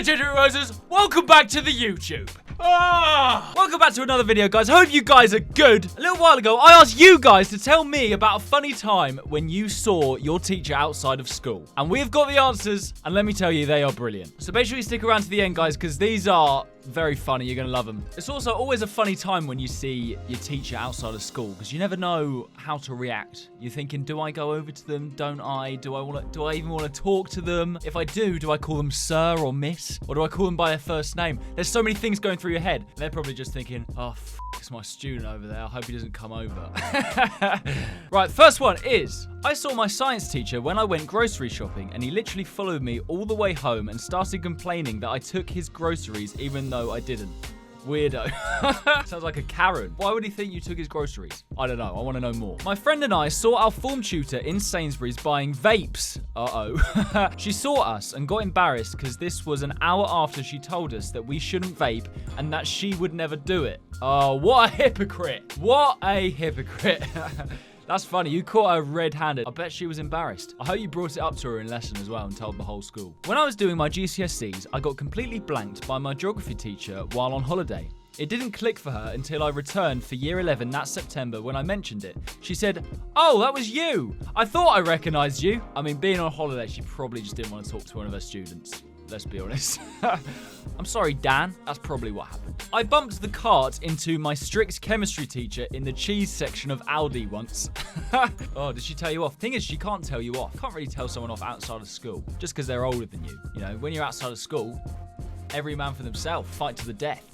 there, Gentlemen Risers. Welcome back to the YouTube. Welcome back to another video, guys. Hope you guys are good. A little while ago, I asked you guys to tell me about a funny time when you saw your teacher outside of school. And we've got the answers, and let me tell you, they are brilliant. So make sure you stick around to the end, guys, because these are very funny. You're going to love them. It's also always a funny time when you see your teacher outside of school, because you never know how to react. You're thinking, do I go over to them? Don't I? Do I even want to talk to them? If I do I call them sir or miss? Or do I call them by their first name? There's so many things going through your head. And they're probably just thinking, oh, it's my student over there. I hope he doesn't come over. Right, first one is, I saw my science teacher when I went grocery shopping, and he literally followed me all the way home and started complaining that I took his groceries even though I didn't. Weirdo. Sounds like a Karen. Why would he think you took his groceries? I don't know. I want to know more. My friend and I saw our form tutor in Sainsbury's buying vapes. Uh-oh. She saw us and got embarrassed because this was an hour after she told us that we shouldn't vape and that she would never do it. Oh, what a hypocrite. What a hypocrite. That's funny. You caught her red-handed. I bet she was embarrassed. I hope you brought it up to her in lesson as well and told the whole school. When I was doing my GCSEs, I got completely blanked by my geography teacher while on holiday. It didn't click for her until I returned for year 11 that September when I mentioned it. She said, "Oh, that was you. I thought I recognized you." I mean, being on holiday, she probably just didn't want to talk to one of her students. Let's be honest. I'm sorry, Dan. That's probably what happened. I bumped the cart into my strict chemistry teacher in the cheese section of Aldi once. Oh, did she tell you off? Thing is, she can't tell you off. Can't really tell someone off outside of school just because they're older than you. You know, when you're outside of school, every man for themselves, fight to the death.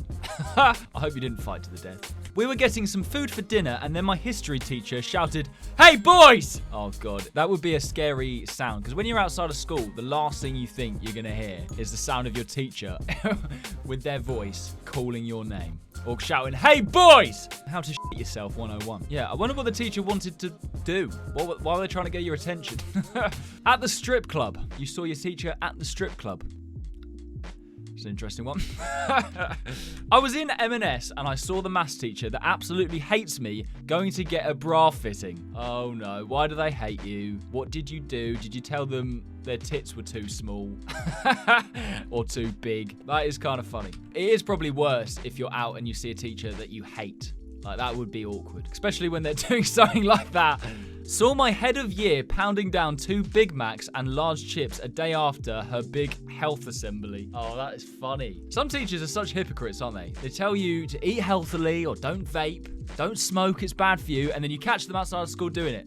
I hope you didn't fight to the death. We were getting some food for dinner, and then my history teacher shouted, "Hey, boys!" Oh, God. That would be a scary sound, because when you're outside of school, the last thing you think you're going to hear is the sound of your teacher with their voice calling your name. Or shouting, "Hey, boys!" How to shit yourself 101. Yeah, I wonder what the teacher wanted to do. Why were they trying to get your attention? At the strip club. You saw your teacher at the strip club. It's an interesting one. I was in M&S and I saw the maths teacher that absolutely hates me going to get a bra fitting. Oh no, why do they hate you? What did you do? Did you tell them their tits were too small? Or too big? That is kind of funny. It is probably worse if you're out and you see a teacher that you hate. Like, that would be awkward, especially when they're doing something like that. Saw my head of year pounding down 2 Big Macs and large chips a day after her big health assembly. Oh, that is funny. Some teachers are such hypocrites, aren't they? They tell you to eat healthily or don't vape, don't smoke, it's bad for you, and then you catch them outside of school doing it.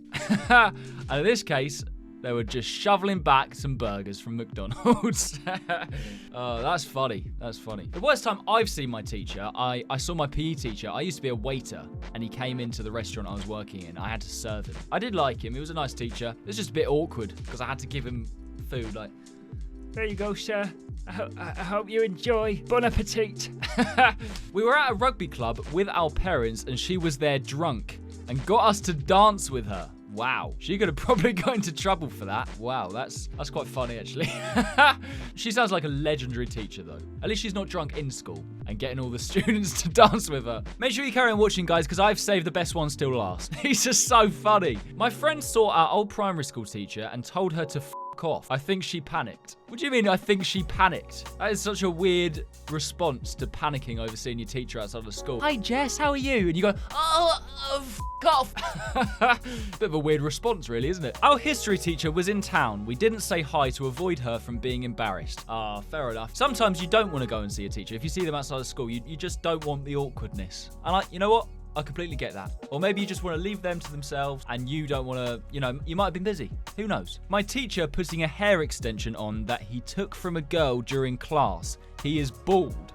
And in this case, they were just shoveling back some burgers from McDonald's. Oh, that's funny. That's funny. The worst time I've seen my teacher, I saw my PE teacher. I used to be a waiter, and he came into the restaurant I was working in. I had to serve him. I did like him. He was a nice teacher. It was just a bit awkward because I had to give him food. Like, "There you go, sir. I hope you enjoy. Bon appetit." We were at a rugby club with our parents, and she was there drunk and got us to dance with her. Wow, she could have probably got into trouble for that. Wow, that's quite funny, actually. She sounds like a legendary teacher, though. At least she's not drunk in school and getting all the students to dance with her. Make sure you carry on watching, guys, because I've saved the best ones till last. He's just so funny. My friend saw our old primary school teacher and told her to off. I think she panicked. What do you mean, I think she panicked? That is such a weird response to panicking over seeing your teacher outside of school. "Hi, Jess, how are you?" And you go, "Oh, off." Bit of a weird response, really, isn't it? Our history teacher was in town. We didn't say hi to avoid her from being embarrassed. Ah, fair enough. Sometimes you don't want to go and see a teacher. If you see them outside of school, you just don't want the awkwardness. And you know what? I completely get that. Or maybe you just want to leave them to themselves and you don't want to, you might have been busy. Who knows? My teacher putting a hair extension on that he took from a girl during class. He is bald.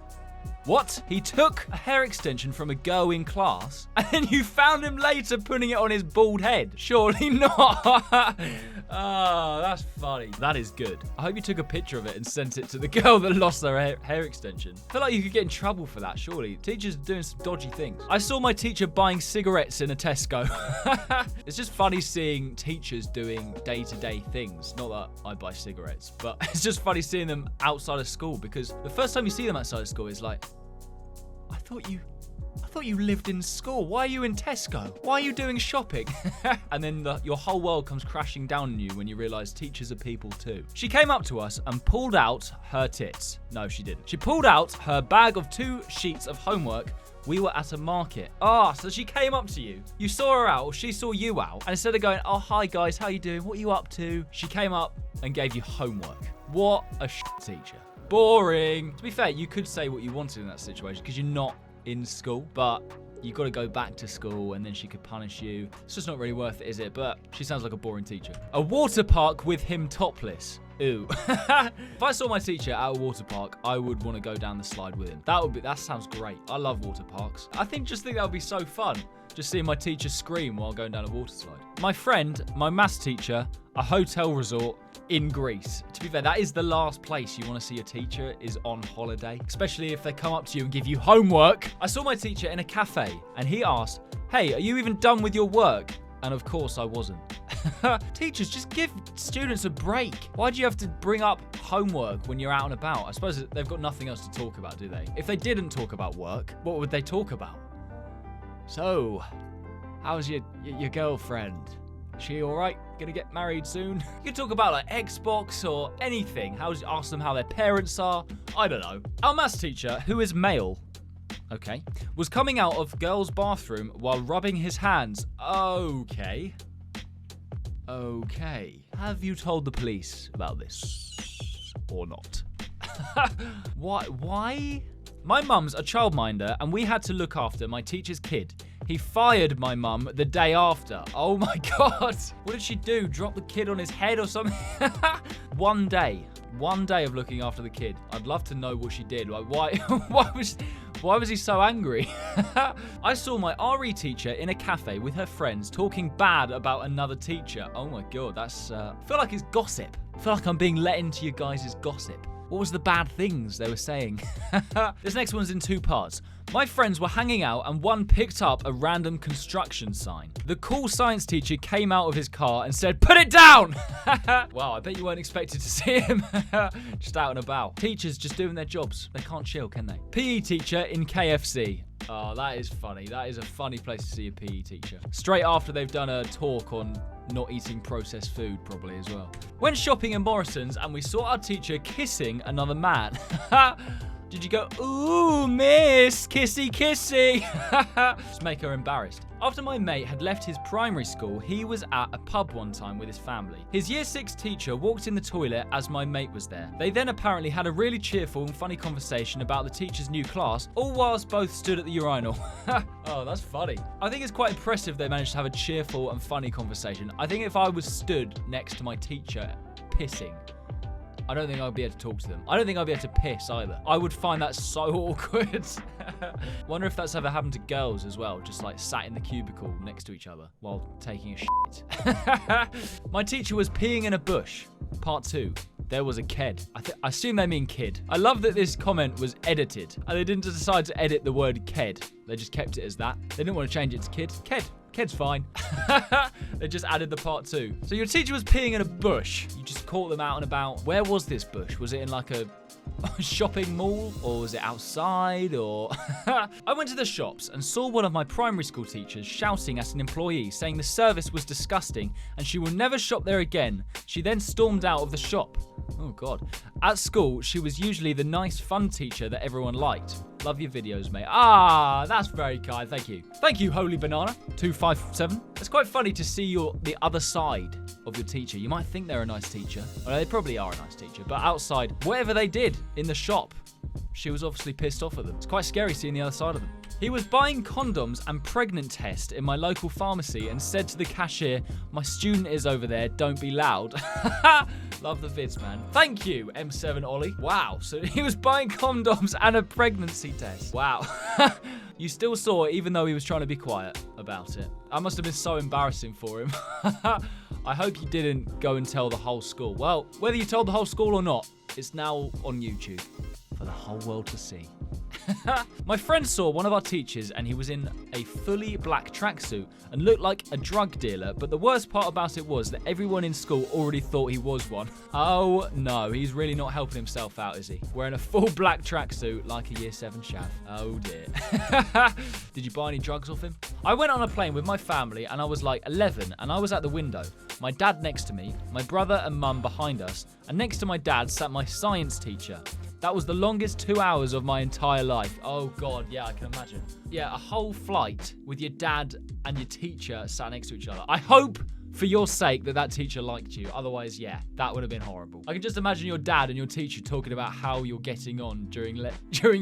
What? He took a hair extension from a girl in class and then you found him later putting it on his bald head? Surely not. Oh, that's funny. That is good. I hope you took a picture of it and sent it to the girl that lost their hair extension. I feel like you could get in trouble for that, surely. Teachers are doing some dodgy things. I saw my teacher buying cigarettes in a Tesco. It's just funny seeing teachers doing day-to-day things. Not that I buy cigarettes, but it's just funny seeing them outside of school because the first time you see them outside of school is like, I thought thought you lived in school. Why are you in Tesco? Why are you doing shopping? And then your whole world comes crashing down on you when you realise teachers are people too. She came up to us and pulled out her tits. No, she didn't. She pulled out her bag of 2 sheets of homework. We were at a market. So she came up to you. You saw her out, or she saw you out. And instead of going, oh, hi guys, how you doing? What are you up to? She came up and gave you homework. What a teacher. Boring. To be fair, you could say what you wanted in that situation because you're not in school, but you got to go back to school and then she could punish you. It's just not really worth it, is it? But she sounds like a boring teacher. A water park with him topless. Ooh. If I saw my teacher at a water park, I would want to go down the slide with him. That sounds great. I love water parks. I think that would be so fun. Just seeing my teacher scream while going down a water slide. My friend, my maths teacher, a hotel resort in Greece. To be fair, that is the last place you want to see a teacher is on holiday, especially if they come up to you and give you homework. I saw my teacher in a cafe and he asked, hey, are you even done with your work? And of course I wasn't. Teachers, just give students a break. Why do you have to bring up homework when you're out and about? I suppose they've got nothing else to talk about, do they? If they didn't talk about work, what would they talk about? So, how's your girlfriend? She all right? Gonna get married soon? You can talk about like Xbox or anything. Ask them how their parents are. I don't know. Our maths teacher, who is male, okay, was coming out of girls' bathroom while rubbing his hands. Okay. Have you told the police about this or not? Why? My mum's a childminder and we had to look after my teacher's kid. He fired my mum the day after. Oh my God. What did she do? Drop the kid on his head or something? One day of looking after the kid. I'd love to know what she did. Like, why was he so angry? I saw my RE teacher in a cafe with her friends talking bad about another teacher. Oh my God, I feel like it's gossip. I feel like I'm being let into you guys' gossip. What was the bad things they were saying? This next one's in 2 parts. My friends were hanging out and one picked up a random construction sign. The cool science teacher came out of his car and said, put it down! Wow, I bet you weren't expected to see him. Just out and about. Teachers just doing their jobs. They can't chill, can they? PE teacher in KFC. Oh, that is funny. That is a funny place to see a PE teacher. Straight after they've done a talk on not eating processed food, probably as well. Went shopping in Morrison's and we saw our teacher kissing another man. Did you go, ooh, miss, kissy, kissy? Just make her embarrassed. After my mate had left his primary school, he was at a pub one time with his family. His year 6 teacher walked in the toilet as my mate was there. They then apparently had a really cheerful and funny conversation about the teacher's new class, all whilst both stood at the urinal. Oh, that's funny. I think it's quite impressive they managed to have a cheerful and funny conversation. I think if I was stood next to my teacher pissing, I don't think I'd be able to talk to them. I don't think I'd be able to piss either. I would find that so awkward. Wonder if that's ever happened to girls as well, just like sat in the cubicle next to each other while taking a shit. My teacher was peeing in a bush. Part 2. There was a ked. I assume they mean kid. I love that this comment was edited and they didn't decide to edit the word ked. They just kept it as that. They didn't want to change it to kid. Ked. Ked's fine. They just added the part 2. So your teacher was peeing in a bush. You just caught them out and about. Where was this bush? Was it in like a shopping mall? Or was it outside? Or I went to the shops and saw one of my primary school teachers shouting at an employee saying the service was disgusting and she will never shop there again. She then stormed out of the shop. Oh God. At school, she was usually the nice, fun teacher that everyone liked. Love your videos, mate. Ah, that's very kind. Thank you. Thank you, Holy Banana 257. It's quite funny to see the other side of your teacher. You might think they're a nice teacher. Well, they probably are a nice teacher, but outside, whatever they did in the shop, she was obviously pissed off at them. It's quite scary seeing the other side of them. He was buying condoms and pregnant test in my local pharmacy and said to the cashier, my student is over there, don't be loud. Love the vids, man. Thank you, M7 Ollie. Wow, so he was buying condoms and a pregnancy test. Wow. You still saw it even though he was trying to be quiet about it. That must have been so embarrassing for him. I hope you didn't go and tell the whole school. Well, whether you told the whole school or not, it's now on YouTube for the whole world to see. My friend saw one of our teachers and he was in a fully black tracksuit and looked like a drug dealer, but the worst part about it was that everyone in school already thought he was one. Oh no, he's really not helping himself out, is he? Wearing a full black tracksuit like a year 7 chav. Oh dear. Did you buy any drugs off him? I went on a plane with my family and I was like 11 and I was at the window. My dad next to me, my brother and mum behind us, and next to my dad sat my science teacher. That was the longest 2 hours of my entire life. Oh God, yeah, I can imagine. Yeah, a whole flight with your dad and your teacher sat next to each other. I hope, for your sake, that teacher liked you. Otherwise, yeah, that would have been horrible. I can just imagine your dad and your teacher talking about how you're getting on during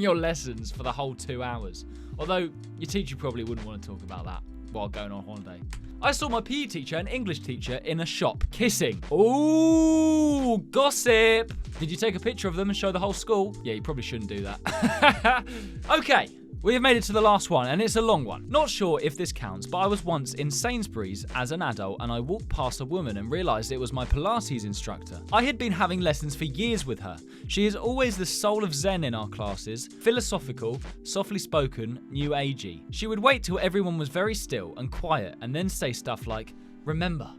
your lessons for the whole 2 hours. Although, your teacher probably wouldn't want to talk about that while going on holiday. I saw my PE teacher and English teacher in a shop kissing. Ooh, gossip. Did you take a picture of them and show the whole school? Yeah, you probably shouldn't do that. Okay, we have made it to the last one, and it's a long one. Not sure if this counts, but I was once in Sainsbury's as an adult, and I walked past a woman and realised it was my Pilates instructor. I had been having lessons for years with her. She is always the soul of Zen in our classes, philosophical, softly spoken, new agey. She would wait till everyone was very still and quiet, and then say stuff like, "Remember,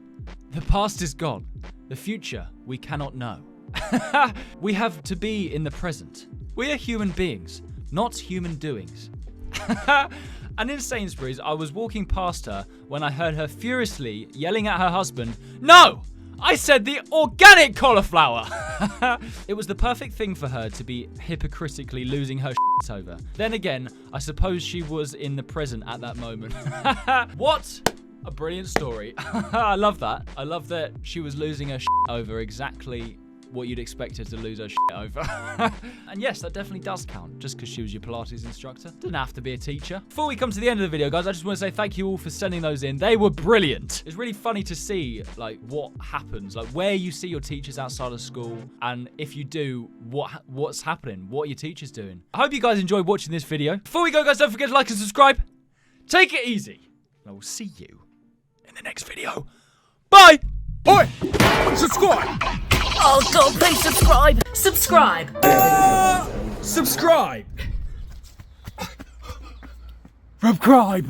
the past is gone. The future we cannot know. We have to be in the present. We are human beings, not human doings." And in Sainsbury's, I was walking past her when I heard her furiously yelling at her husband, "No! I said the organic cauliflower!" It was the perfect thing for her to be hypocritically losing her shit over. Then again, I suppose she was in the present at that moment. What a brilliant story. I love that. I love that she was losing her shit over exactly what you'd expect her to lose her shit over. And yes, that definitely does count, just because she was your Pilates instructor. Didn't have to be a teacher. Before we come to the end of the video, guys, I just want to say thank you all for sending those in. They were brilliant. It's really funny to see, like, what happens, like, where you see your teachers outside of school, and if you do, what's happening, what are your teachers doing. I hope you guys enjoyed watching this video. Before we go, guys, don't forget to like and subscribe. Take it easy, and I will see you in the next video. Bye! Oi! Subscribe! Oh God, please subscribe! Subscribe! Subscribe! Subscribe!